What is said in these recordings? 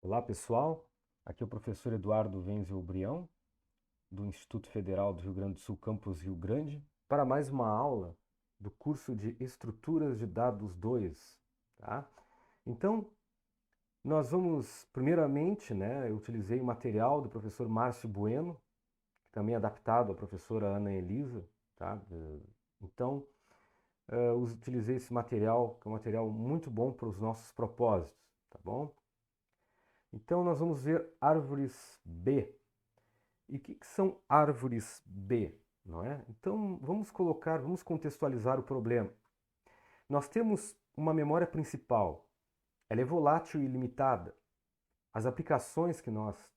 Olá pessoal, aqui é o professor Eduardo Wenzel Brião, do Instituto Federal do Rio Grande do Sul, Campus Rio Grande, para mais uma aula do curso de Estruturas de Dados 2. Tá? Então, nós vamos, primeiramente, eu utilizei o material do professor Márcio Bueno, que também é adaptado à professora Ana Elisa. Tá? Então, utilizei esse material, que é um material muito bom para os nossos propósitos, tá bom? Então, nós vamos ver árvores B. E o que são árvores B? Não é? Então, vamos contextualizar o problema. Nós temos uma memória principal, ela é volátil e limitada. As aplicações que nós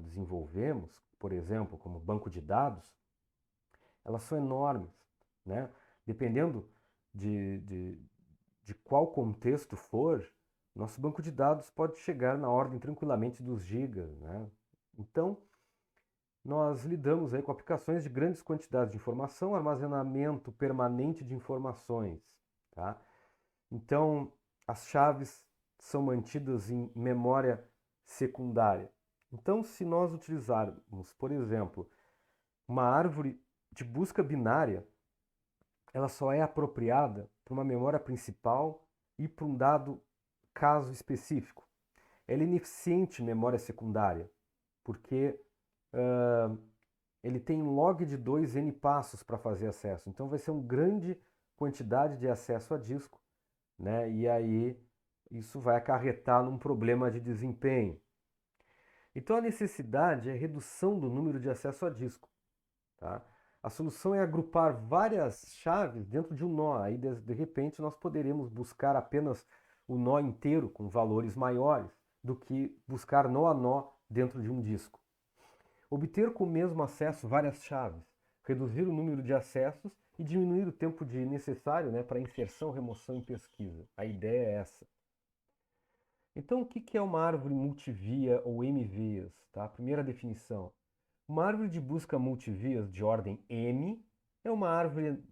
desenvolvemos, por exemplo, como banco de dados, elas são enormes. Né? Dependendo de, de, de qual contexto for, nosso banco de dados pode chegar na ordem tranquilamente dos gigas. Né? Então, nós lidamos aí com aplicações de grandes quantidades de informação, armazenamento permanente de informações. Tá? Então, as chaves são mantidas em memória secundária. Então, se nós utilizarmos, por exemplo, uma árvore de busca binária, ela só é apropriada para uma memória principal e para um dado caso específico. Ela é ineficiente em memória secundária, porque ele tem log de 2 n passos para fazer acesso. Então vai ser uma grande quantidade de acesso a disco, né? E aí isso vai acarretar num problema de desempenho. Então a necessidade é a redução do número de acesso a disco. Tá? A solução é agrupar várias chaves dentro de um nó. Aí de repente nós poderemos buscar apenas o nó inteiro com valores maiores do que buscar nó a nó dentro de um disco. Obter com o mesmo acesso várias chaves, reduzir o número de acessos e diminuir o tempo necessário para inserção, remoção e pesquisa. A ideia é essa. Então, o que é uma árvore multivia ou MVias? Tá? Primeira definição. Uma árvore de busca multivias de ordem M é uma árvore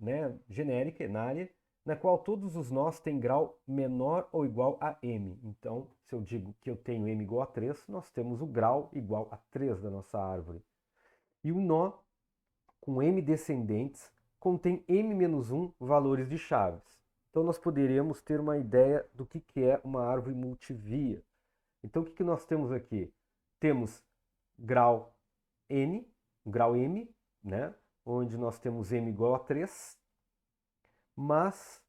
genérica, enária, na qual todos os nós têm grau menor ou igual a M. Então, se eu digo que eu tenho M igual a 3, nós temos o grau igual a 3 da nossa árvore. E um nó com M descendentes contém M-1 valores de chaves. Então nós poderíamos ter uma ideia do que é uma árvore multivia. Então o que nós temos aqui? Temos grau N, grau M, né? Onde nós temos M igual a 3, mas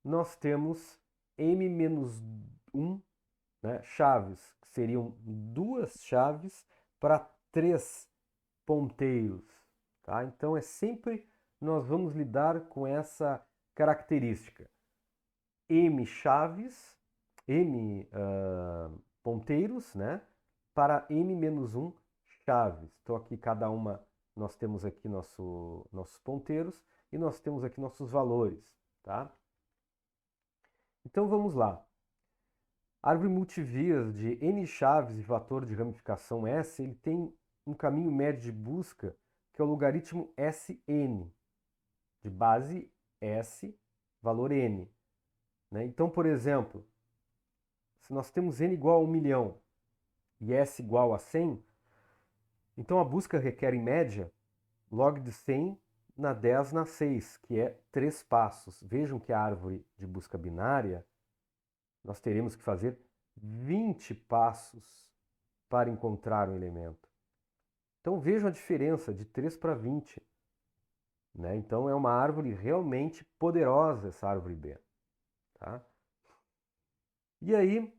nós temos M-1 chaves, que seriam duas chaves para 3 ponteiros. Tá? Então é sempre nós vamos lidar com essa característica. M chaves, M ponteiros, né? Para M-1 chaves. Então aqui cada uma nós temos aqui nossos ponteiros e nós temos aqui nossos valores. Tá? Então vamos lá. Árvore multivias de N chaves e fator de ramificação S, ele tem um caminho médio de busca que é o logaritmo Sn, de base S, valor N. Né? Então, por exemplo, se nós temos N igual a 1 milhão e S igual a 100, então a busca requer, em média, log de 100 na 10 na 6, que é 3 passos. Vejam que a árvore de busca binária, nós teremos que fazer 20 passos para encontrar um elemento. Então vejam a diferença de 3 para 20. Né? Então é uma árvore realmente poderosa, essa árvore B. Tá? E aí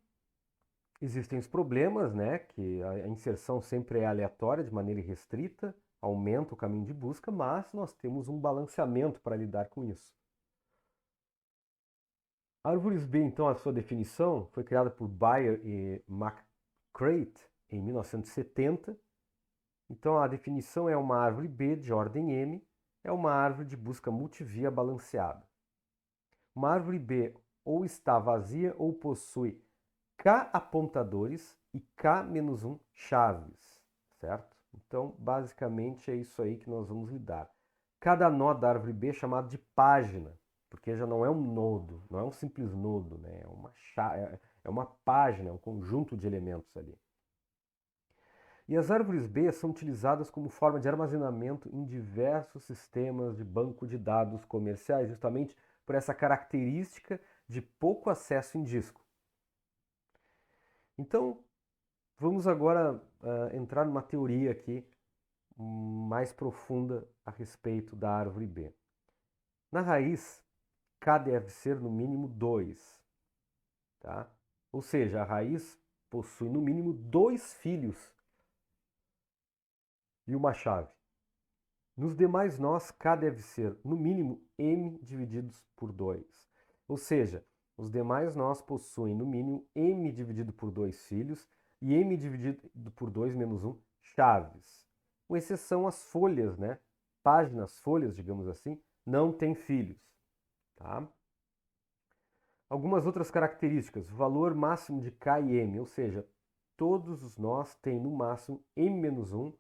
existem os problemas, né? Que a inserção sempre é aleatória, de maneira irrestrita, aumenta o caminho de busca, mas nós temos um balanceamento para lidar com isso. Árvores B, então, a sua definição foi criada por Bayer e McCreight em 1970. Então a definição é uma árvore B de ordem M, é uma árvore de busca multivia balanceada. Uma árvore B ou está vazia ou possui K apontadores e K-1 chaves, certo? Então, basicamente é isso aí que nós vamos lidar. Cada nó da árvore B é chamado de página, porque já não é um nodo, não é um simples nodo, né? é uma página, é um conjunto de elementos ali. E as árvores B são utilizadas como forma de armazenamento em diversos sistemas de banco de dados comerciais, justamente por essa característica de pouco acesso em disco. Então, vamos agora entrar numa teoria aqui mais profunda a respeito da árvore B. Na raiz, K deve ser no mínimo 2, tá? Ou seja, a raiz possui no mínimo 2 filhos e uma chave. Nos demais nós, K deve ser no mínimo M divididos por 2. Ou seja, os demais nós possuem no mínimo M dividido por 2 filhos e M dividido por 2 menos 1 chaves. Com exceção as folhas, né? Páginas, folhas, digamos assim, não têm filhos. Tá? Algumas outras características. O valor máximo de K e M, ou seja, todos os nós têm no máximo M-1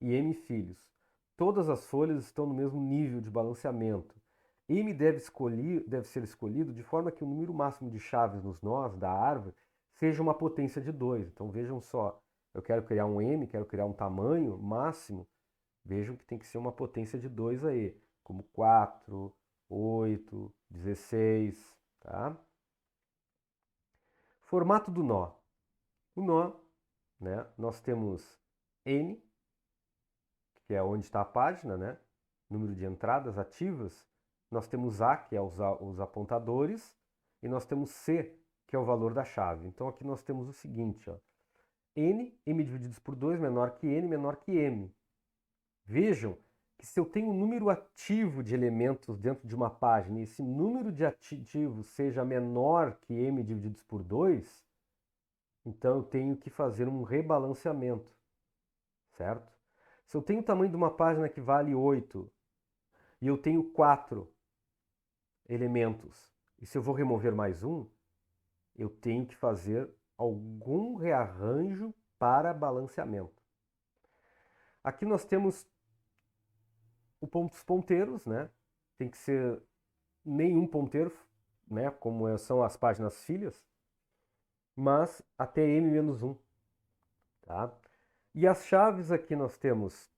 e M filhos. Todas as folhas estão no mesmo nível de balanceamento. M deve ser escolhido de forma que o número máximo de chaves nos nós da árvore seja uma potência de 2. Então vejam só, eu quero criar um M, quero criar um tamanho máximo, vejam que tem que ser uma potência de 2 aí, como 4, 8, 16, tá? Formato do nó. O nó, né, nós temos N, que é onde está a página, né? Número de entradas ativas. Nós temos A, que é os apontadores, e nós temos C, que é o valor da chave. Então aqui nós temos o seguinte, ó, N, M divididos por 2 menor que N menor que M. Vejam que se eu tenho um número ativo de elementos dentro de uma página e esse número de ativos seja menor que M divididos por 2, então eu tenho que fazer um rebalanceamento, certo? Se eu tenho o tamanho de uma página que vale 8 e eu tenho 4 elementos, e se eu vou remover mais um, eu tenho que fazer algum rearranjo para balanceamento. Aqui nós temos os ponteiros, né? Tem que ser nenhum ponteiro, né? Como são as páginas filhas, mas até M-1, tá? E as chaves aqui nós temos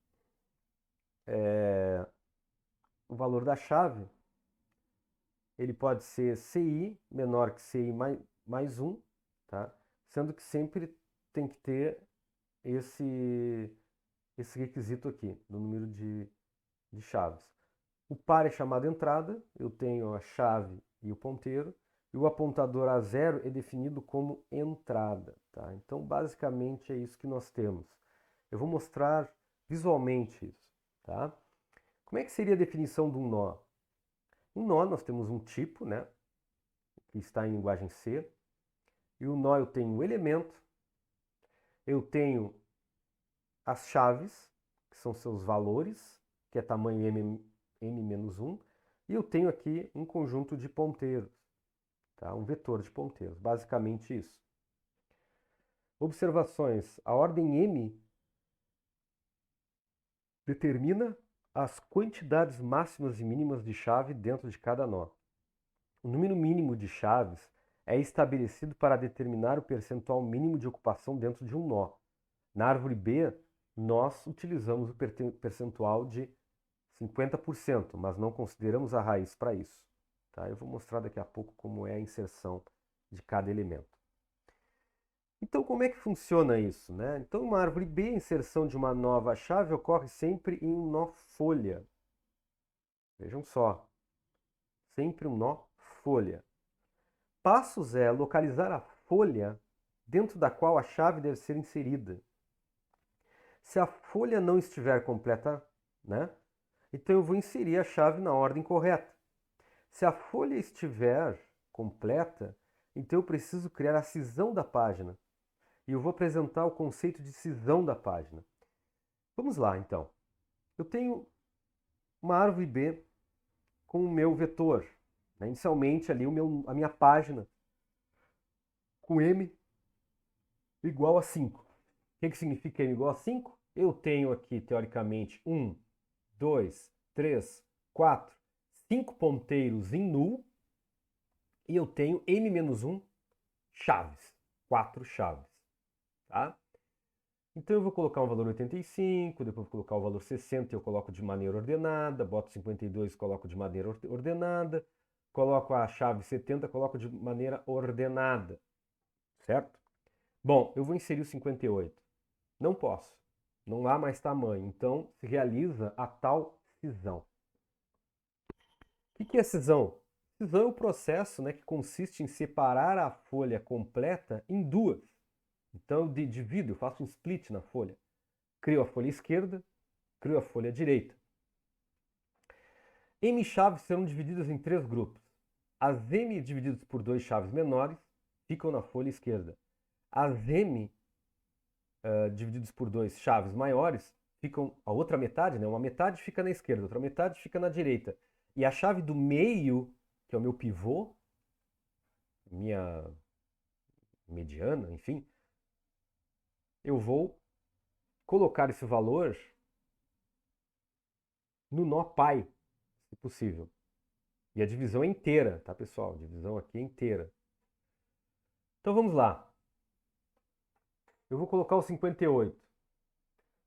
o valor da chave, ele pode ser CI menor que CI mais 1, tá? Sendo que sempre tem que ter esse requisito aqui, do número de chaves. O par é chamado entrada, eu tenho a chave e o ponteiro, e o apontador a 0 é definido como entrada. Tá? Então, basicamente, é isso que nós temos. Eu vou mostrar visualmente isso. Tá? Como é que seria a definição de um nó? Um nó, nós temos um tipo, né, que está em linguagem C, e o nó eu tenho o elemento, eu tenho as chaves, que são seus valores, que é tamanho m-1, e eu tenho aqui um conjunto de ponteiros, tá? Um vetor de ponteiros, basicamente isso. Observações. A ordem m determina as quantidades máximas e mínimas de chave dentro de cada nó. O número mínimo de chaves é estabelecido para determinar o percentual mínimo de ocupação dentro de um nó. Na árvore B, nós utilizamos o percentual de 50%, mas não consideramos a raiz para isso. Tá? Eu vou mostrar daqui a pouco como é a inserção de cada elemento. Então, como é que funciona isso? Né? Então, uma árvore B, a inserção de uma nova chave ocorre sempre em um nó folha. Vejam só, sempre um nó folha. Passos é localizar a folha dentro da qual a chave deve ser inserida. Se a folha não estiver completa, né, então eu vou inserir a chave na ordem correta. Se a folha estiver completa, então eu preciso criar a cisão da página. E eu vou apresentar o conceito de cisão da página. Vamos lá, então. Eu tenho uma árvore B com o meu vetor. Né? Inicialmente, ali, a minha página com M igual a 5. O que significa M igual a 5? Eu tenho aqui, teoricamente, 1, 2, 3, 4, 5 ponteiros em null. E eu tenho M-1 chaves. 4 chaves, tá? Então eu vou colocar um valor 85, depois vou colocar o valor 60 e eu coloco de maneira ordenada, boto 52 e coloco de maneira ordenada, coloco a chave 70, coloco de maneira ordenada, certo? Bom, eu vou inserir o 58. Não posso, não há mais tamanho, então se realiza a tal cisão. O que é cisão? Cisão é o processo, né, que consiste em separar a folha completa em duas. Então eu divido, eu faço um split na folha. Crio a folha esquerda, crio a folha direita. M chaves serão divididas em 3 grupos. As M divididas por 2 chaves menores ficam na folha esquerda. As M divididas por 2 chaves maiores ficam, a outra metade, né? Uma metade fica na esquerda, outra metade fica na direita. E a chave do meio, que é o meu pivô, minha mediana, enfim, eu vou colocar esse valor no nó pai, se possível. E a divisão é inteira, tá, pessoal? A divisão aqui é inteira. Então vamos lá. Eu vou colocar o 58.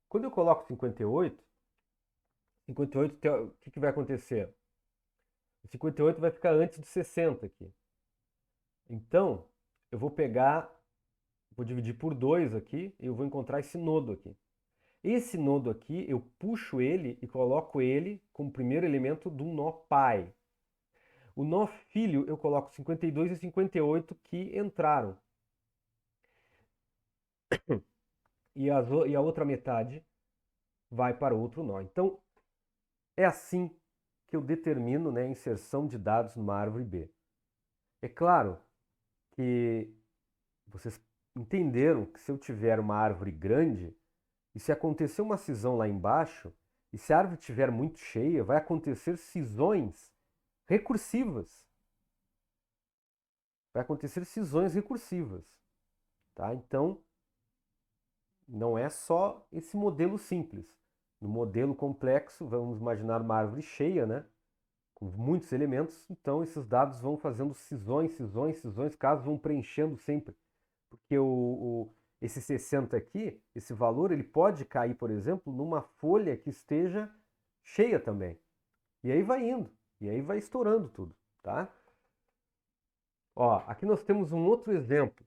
Quando eu coloco 58, o que vai acontecer? O 58 vai ficar antes do 60 aqui. Então, eu vou pegar, vou dividir por 2 aqui e eu vou encontrar esse nodo aqui. Esse nodo aqui, eu puxo ele e coloco ele como primeiro elemento do nó pai. O nó filho, eu coloco 52 e 58 que entraram. E a outra metade vai para outro nó. Então, é assim que eu determino, né, a inserção de dados numa árvore B. É claro que vocês entenderam que se eu tiver uma árvore grande, e se acontecer uma cisão lá embaixo, e se a árvore estiver muito cheia, vai acontecer cisões recursivas. Vai acontecer cisões recursivas. Tá? Então, não é só esse modelo simples. No modelo complexo, vamos imaginar uma árvore cheia, né? Com muitos elementos, então esses dados vão fazendo cisões, cisões, cisões, casos vão preenchendo sempre. Porque esse 60 aqui, esse valor, ele pode cair, por exemplo, numa folha que esteja cheia também. E aí vai indo, e aí vai estourando tudo, tá? Ó, aqui nós temos um outro exemplo.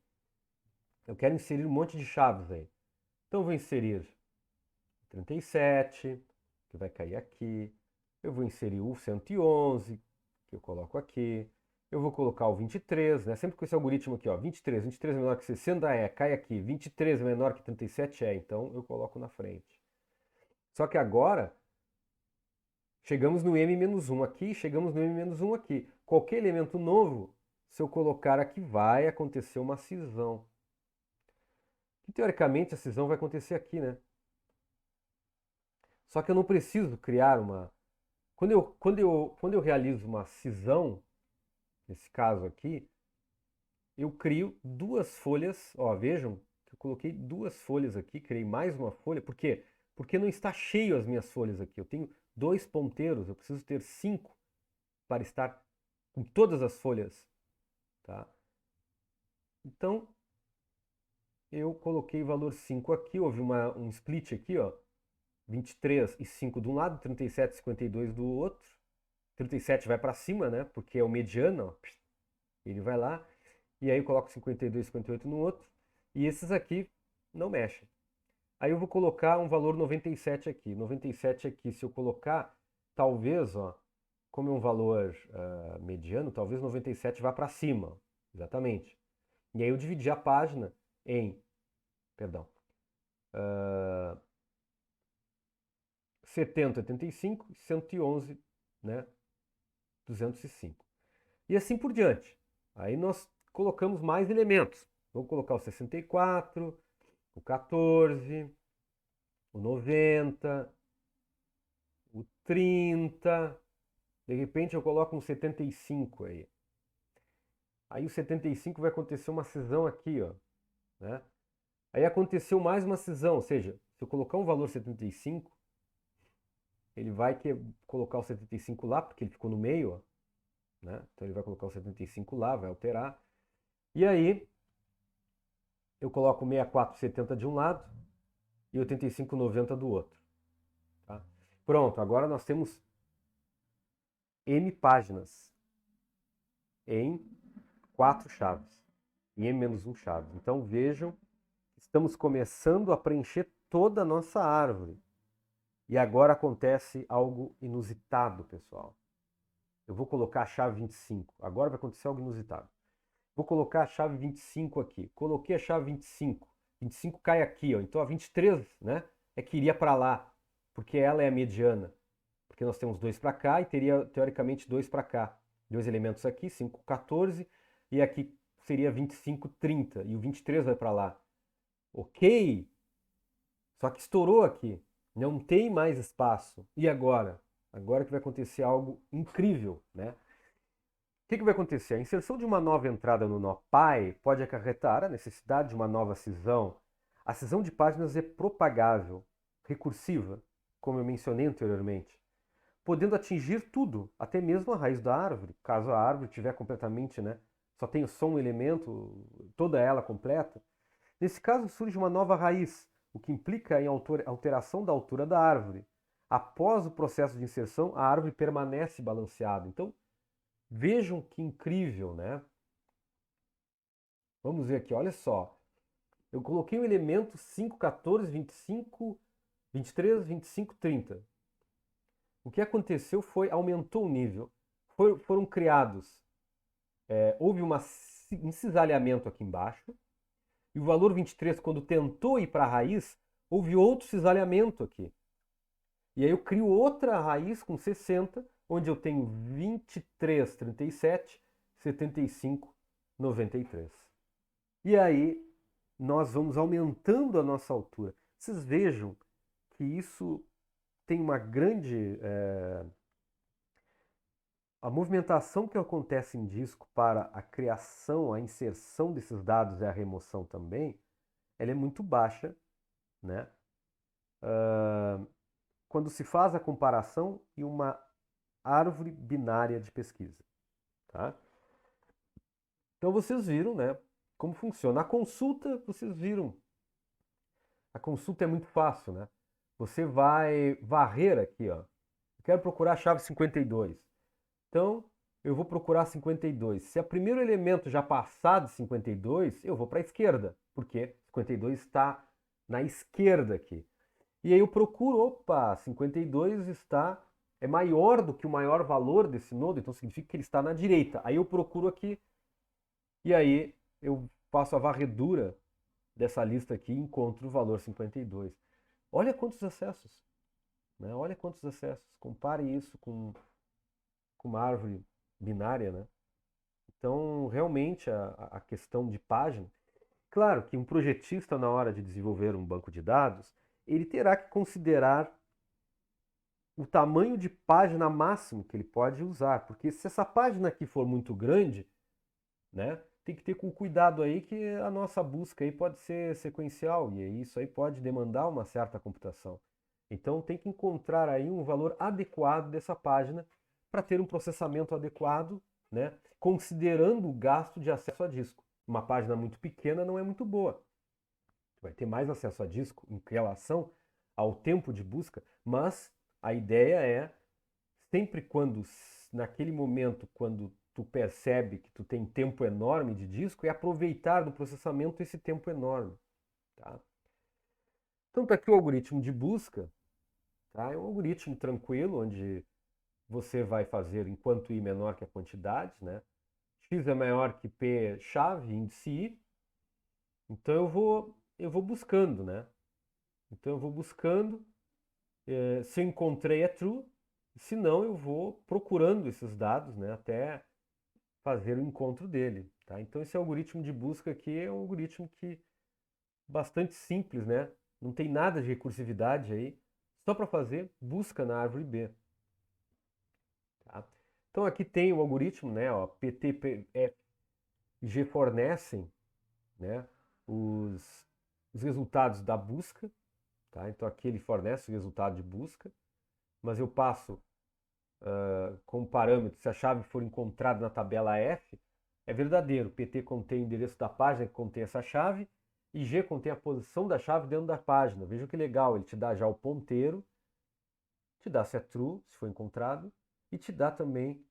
Eu quero inserir um monte de chaves aí. Então eu vou inserir 37, que vai cair aqui. Eu vou inserir o 111, que eu coloco aqui. Eu vou colocar o 23, né? Sempre com esse algoritmo aqui, ó. 23 é menor que 60, cai aqui. 23 é menor que 37, então eu coloco na frente. Só que agora, chegamos no M-1 aqui, chegamos no M-1 aqui. Qualquer elemento novo, se eu colocar aqui, vai acontecer uma cisão. E, teoricamente, a cisão vai acontecer aqui, né? Só que eu não preciso criar uma... Quando eu realizo uma cisão, nesse caso aqui, eu crio duas folhas. Ó, vejam que eu coloquei duas folhas aqui, criei mais uma folha. Por quê? Porque não está cheio as minhas folhas aqui. Eu tenho 2 ponteiros, eu preciso ter 5 para estar com todas as folhas. Tá? Então, eu coloquei o valor 5 aqui, houve um split aqui, ó. 23 e 5 de um lado, 37 e 52 do outro. 37 vai para cima, né? Porque é o mediano, ó. Ele vai lá. E aí eu coloco 52 e 58 no outro. E esses aqui não mexem. Aí eu vou colocar um valor 97 aqui. 97 aqui, se eu colocar, talvez, ó, como é um valor mediano, talvez 97 vá para cima. Exatamente. E aí eu dividi a página em, perdão, 70, 85 e 111, né, 205. E assim por diante. Aí nós colocamos mais elementos. Vou colocar o 64, o 14, o 90, o 30. De repente eu coloco um 75 aí. Aí o 75 vai acontecer uma cisão aqui, ó, né? Aí aconteceu mais uma cisão, ou seja, se eu colocar um valor 75, ele vai colocar o 75 lá, porque ele ficou no meio, ó, né? Então ele vai colocar o 75 lá, vai alterar. E aí eu coloco 6470 de um lado e 8590 do outro. Tá? Pronto, agora nós temos M páginas em 4 chaves, em M-1 chaves. Então vejam, estamos começando a preencher toda a nossa árvore. E agora acontece algo inusitado, pessoal. Eu vou colocar a chave 25. Agora vai acontecer algo inusitado. Vou colocar a chave 25 aqui. Coloquei a chave 25. 25 cai aqui, ó. Então a 23, né, é que iria para lá, porque ela é a mediana. Porque nós temos 2 para cá e teria, teoricamente, 2 para cá. Dois elementos aqui, 5, 14. E aqui seria 25, 30. E o 23 vai para lá. Ok. Só que estourou aqui. Não tem mais espaço. E agora? Agora que vai acontecer algo incrível, né? O que vai acontecer? A inserção de uma nova entrada no nó pai pode acarretar a necessidade de uma nova cisão. A cisão de páginas é propagável, recursiva, como eu mencionei anteriormente, podendo atingir tudo, até mesmo a raiz da árvore, caso a árvore estiver completamente, né, só tenha só um elemento, toda ela completa. Nesse caso surge uma nova raiz, o que implica em alteração da altura da árvore. Após o processo de inserção, a árvore permanece balanceada. Então, vejam que incrível, né? Vamos ver aqui, olha só. Eu coloquei o elemento 5, 14, 25, 23, 25, 30. O que aconteceu foi, aumentou o nível. Foram criados, houve um cisalhamento aqui embaixo, e o valor 23, quando tentou ir para a raiz, houve outro cisalhamento aqui. E aí eu crio outra raiz com 60, onde eu tenho 23, 37, 75, 93. E aí nós vamos aumentando a nossa altura. Vocês vejam que isso tem uma grande... A movimentação que acontece em disco para a criação, a inserção desses dados e a remoção também, ela é muito baixa, né? Quando se faz a comparação em uma árvore binária de pesquisa. Tá? Então vocês viram, né, como funciona. A consulta, vocês viram. A consulta é muito fácil, né? Você vai varrer aqui, ó. Eu quero procurar a chave 52. Então, eu vou procurar 52. Se o primeiro elemento já passar de 52, eu vou para a esquerda, porque 52 está na esquerda aqui. E aí eu procuro, opa, 52 é maior do que o maior valor desse nodo, então significa que ele está na direita. Aí eu procuro aqui e aí eu faço a varredura dessa lista aqui e encontro o valor 52. Olha quantos acessos, né? Olha quantos acessos. Compare isso com uma árvore binária, né? Então, realmente, a questão de página... Claro que um projetista, na hora de desenvolver um banco de dados, ele terá que considerar o tamanho de página máximo que ele pode usar, porque se essa página aqui for muito grande, né, tem que ter com cuidado aí que a nossa busca aí pode ser sequencial e isso aí pode demandar uma certa computação. Então tem que encontrar aí um valor adequado dessa página para ter um processamento adequado, né, considerando o gasto de acesso a disco. Uma página muito pequena não é muito boa. Vai ter mais acesso a disco em relação ao tempo de busca, mas a ideia é, sempre quando, naquele momento, quando tu percebe que tu tem tempo enorme de disco, é aproveitar do processamento esse tempo enorme. Tá? Então tá aqui o algoritmo de busca. Tá? É um algoritmo tranquilo, onde você vai fazer enquanto i menor que a quantidade, né? X é maior que p chave, índice i. Então eu vou buscando, né? Então eu vou buscando, se eu encontrei é true, se não eu vou procurando esses dados, né, até fazer o encontro dele. Tá? Então esse algoritmo de busca aqui é um algoritmo que bastante simples, né? Não tem nada de recursividade aí, só para fazer busca na árvore B. Tá? Então aqui tem o algoritmo, né, ó, PTPFG fornecem, né, os resultados da busca. Tá? Então aqui ele fornece o resultado de busca, mas eu passo como parâmetro, se a chave for encontrada na tabela F, é verdadeiro. PT contém o endereço da página que contém essa chave, e G contém a posição da chave dentro da página. Veja que legal, ele te dá já o ponteiro, te dá se é true, se foi encontrado, e te dá também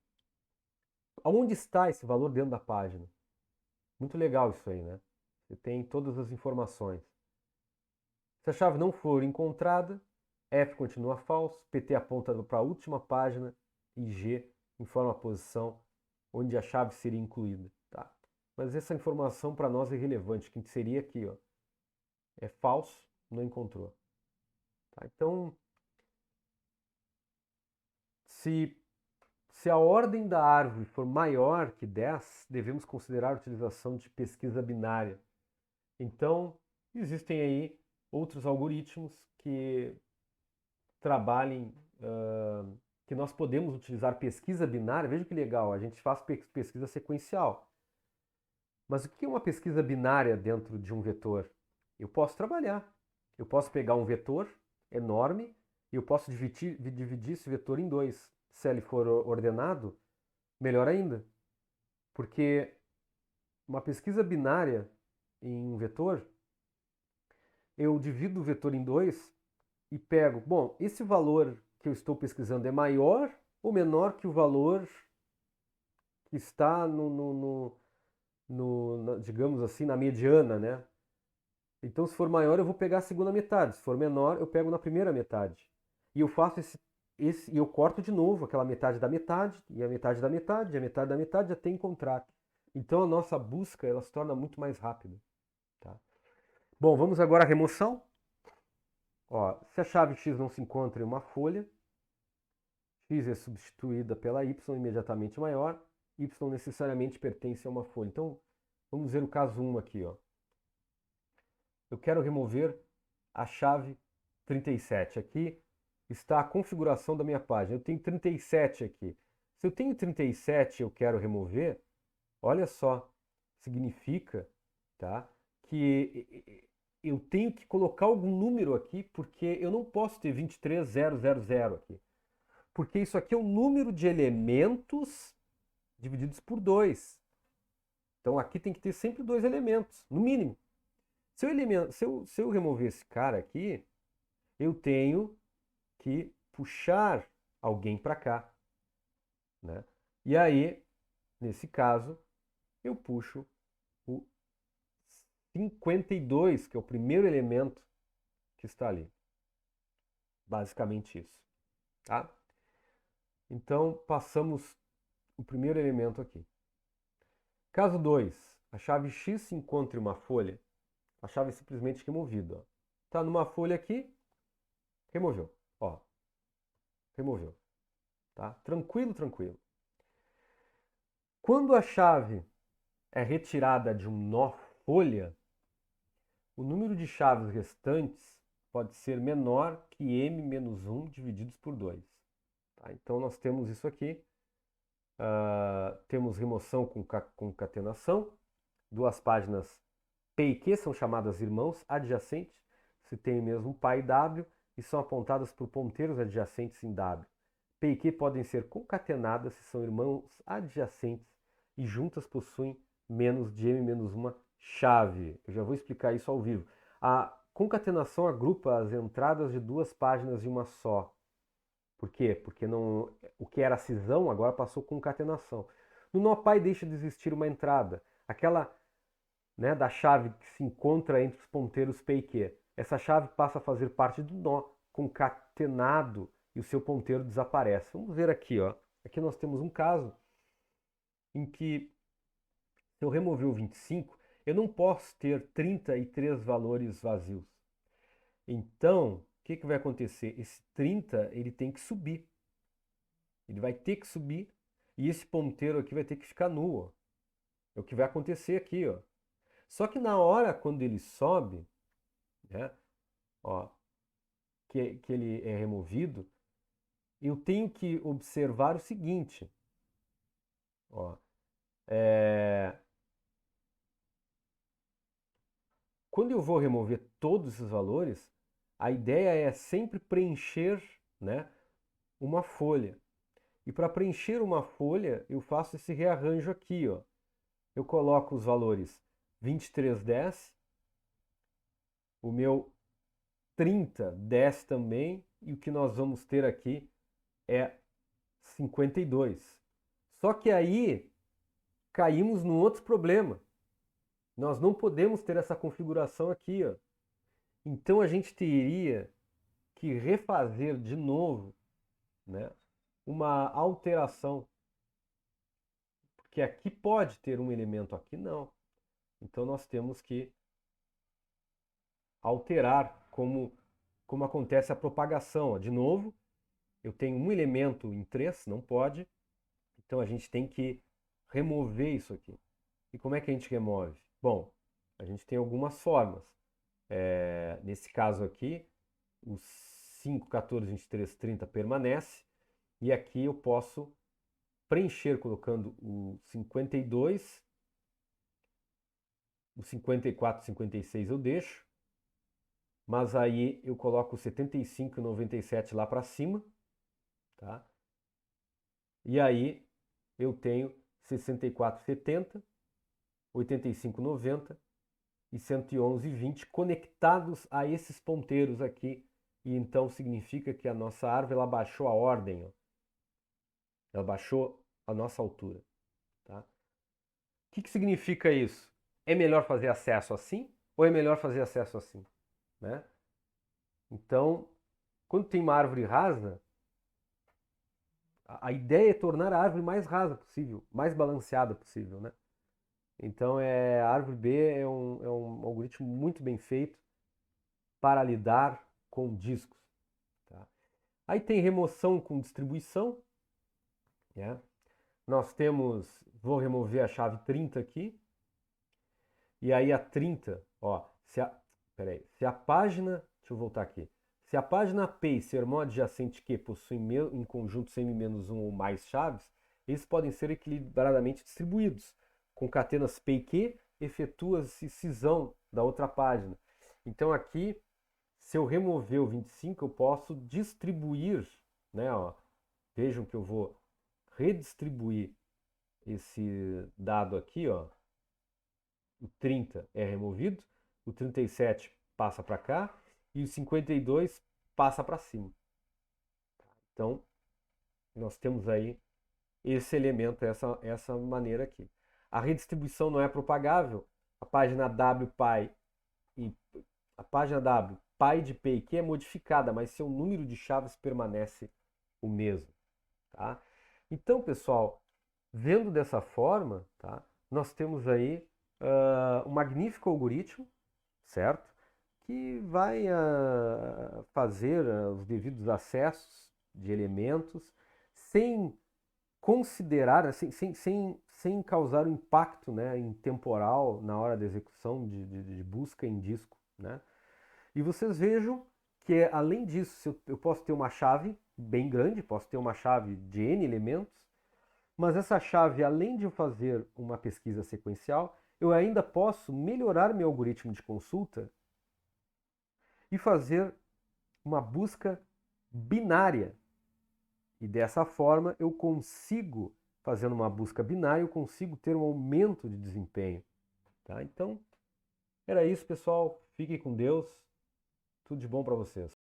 aonde está esse valor dentro da página. Muito legal isso aí, né? Você tem todas as informações. Se a chave não for encontrada, F continua falso, PT aponta para a última página e G informa a posição onde a chave seria incluída. Tá? Mas essa informação para nós é irrelevante, que seria aqui, ó, é falso, não encontrou. Tá? Então, se a ordem da árvore for maior que 10, devemos considerar a utilização de pesquisa binária. Então, existem aí outros algoritmos que trabalhem, que nós podemos utilizar pesquisa binária. Veja que legal, a gente faz pesquisa sequencial. Mas o que é uma pesquisa binária dentro de um vetor? Eu posso trabalhar. Eu posso pegar um vetor enorme e eu posso dividir esse vetor em dois. Se ele for ordenado, melhor ainda. Porque uma pesquisa binária em um vetor, eu divido o vetor em dois e pego, bom, esse valor que eu estou pesquisando é maior ou menor que o valor que está digamos assim, na mediana, né? Então, se for maior, eu vou pegar a segunda metade. Se for menor, eu pego na primeira metade. E eu faço e eu corto de novo aquela metade da metade, e a metade da metade, e a metade da metade até encontrar. Então, a nossa busca ela se torna muito mais rápida. Tá? Bom, vamos agora à remoção. Ó, se a chave x não se encontra em uma folha, x é substituída pela y imediatamente maior, y necessariamente pertence a uma folha. Então, vamos ver o caso 1 aqui. Ó. Eu quero remover a chave 37. Aqui está a configuração da minha página. Eu tenho 37 aqui. Se eu tenho 37 e eu quero remover, olha só, significa, tá, que eu tenho que colocar algum número aqui, porque eu não posso ter 23000 aqui. Porque isso aqui é o número de elementos divididos por 2. Então aqui tem que ter sempre 2 elementos, no mínimo. Se eu remover esse cara aqui, eu tenho que puxar alguém para cá. Né? E aí, nesse caso, eu puxo o 52, que é o primeiro elemento que está ali. Basicamente isso. Tá? Então, passamos o primeiro elemento aqui. Caso 2, a chave X se encontra em uma folha, a chave é simplesmente removida. Está numa folha aqui, removeu. Ó, removeu. Tá? Tranquilo, tranquilo. Quando a chave é retirada de um nó folha, o número de chaves restantes pode ser menor que m menos 1 divididos por 2. Tá? Então nós temos isso aqui. Temos remoção com concatenação. Duas páginas P e Q são chamadas irmãos adjacentes, se tem o mesmo pai W, e são apontadas por ponteiros adjacentes em W. P e Q podem ser concatenadas se são irmãos adjacentes e juntas possuem menos de m menos uma chave. Eu já vou explicar isso ao vivo. A concatenação agrupa as entradas de duas páginas em uma só. Por quê? Porque não, o que era cisão agora passou concatenação. No nó pai deixa de existir uma entrada, aquela, né, da chave que se encontra entre os ponteiros P e Q. Essa chave passa a fazer parte do nó concatenado e o seu ponteiro desaparece. Vamos ver aqui, ó. Aqui nós temos um caso em que, se eu remover o 25, eu não posso ter 33 valores vazios. Então, o que vai acontecer? Esse 30 ele tem que subir. Ele vai ter que subir e esse ponteiro aqui vai ter que ficar nu. Ó. É o que vai acontecer aqui. Ó. Só que na hora quando ele sobe, né, ó, que ele é removido, eu tenho que observar o seguinte. Ó, quando eu vou remover todos esses valores, a ideia é sempre preencher, né, uma folha. E para preencher uma folha, eu faço esse rearranjo aqui. Ó. Eu coloco os valores 2310 o meu 30 desce também, e o que nós vamos ter aqui é 52. Só que aí caímos num outro problema. Nós não podemos ter essa configuração aqui, ó. Então a gente teria que refazer de novo, né, uma alteração, porque aqui pode ter um elemento, aqui não. Então nós temos que alterar como acontece a propagação. Ó. De novo, eu tenho um elemento em 3, não pode, então a gente tem que remover isso aqui. E como é que a gente remove? Bom, a gente tem algumas formas. Nesse caso aqui, os 5, 14, 23, 30 permanece, e aqui eu posso preencher colocando o 52, o 54, 56 eu deixo, mas aí eu coloco o 75 e 97 lá para cima, tá? E aí eu tenho 64, 70, 85, 90 e 111, 20 conectados a esses ponteiros aqui. E então significa que a nossa árvore ela baixou a ordem, ó. Ela baixou a nossa altura. Tá? O que significa isso? É melhor fazer acesso assim ou é melhor fazer acesso assim? Né? Então, quando tem uma árvore rasa, a ideia é tornar a árvore mais rasa possível, mais balanceada possível. Né? Então, a árvore B é um algoritmo muito bem feito para lidar com discos. Tá? Aí tem remoção com distribuição. Né? Nós temos, vou remover a chave 30 aqui, e aí a 30, ó, se a página, deixa eu voltar aqui, se a página P e seu irmão adjacente Q possuem em conjunto semi-1 ou mais chaves, eles podem ser equilibradamente distribuídos. Concatenas P e Q, efetua-se cisão da outra página. Então aqui, se eu remover o 25, eu posso distribuir, né, ó, vejam que eu vou redistribuir esse dado aqui, ó, o 30 é removido, o 37 passa para cá e o 52 passa para cima. Então, nós temos aí esse elemento, essa maneira aqui. A redistribuição não é propagável. A página W pi e a página W pi de P e Q é modificada, mas seu número de chaves permanece o mesmo. Tá? Então, pessoal, vendo dessa forma, tá, nós temos aí um magnífico algoritmo, certo? Que vai fazer os devidos acessos de elementos sem considerar, sem causar um impacto, né, em temporal na hora da execução de busca em disco. Né? E vocês vejam que, além disso, eu posso ter uma chave bem grande, posso ter uma chave de N elementos, mas essa chave, além de eu fazer uma pesquisa sequencial, eu ainda posso melhorar meu algoritmo de consulta e fazer uma busca binária. E dessa forma eu consigo, fazendo uma busca binária, eu consigo ter um aumento de desempenho. Tá? Então, era isso, pessoal. Fiquem com Deus. Tudo de bom para vocês.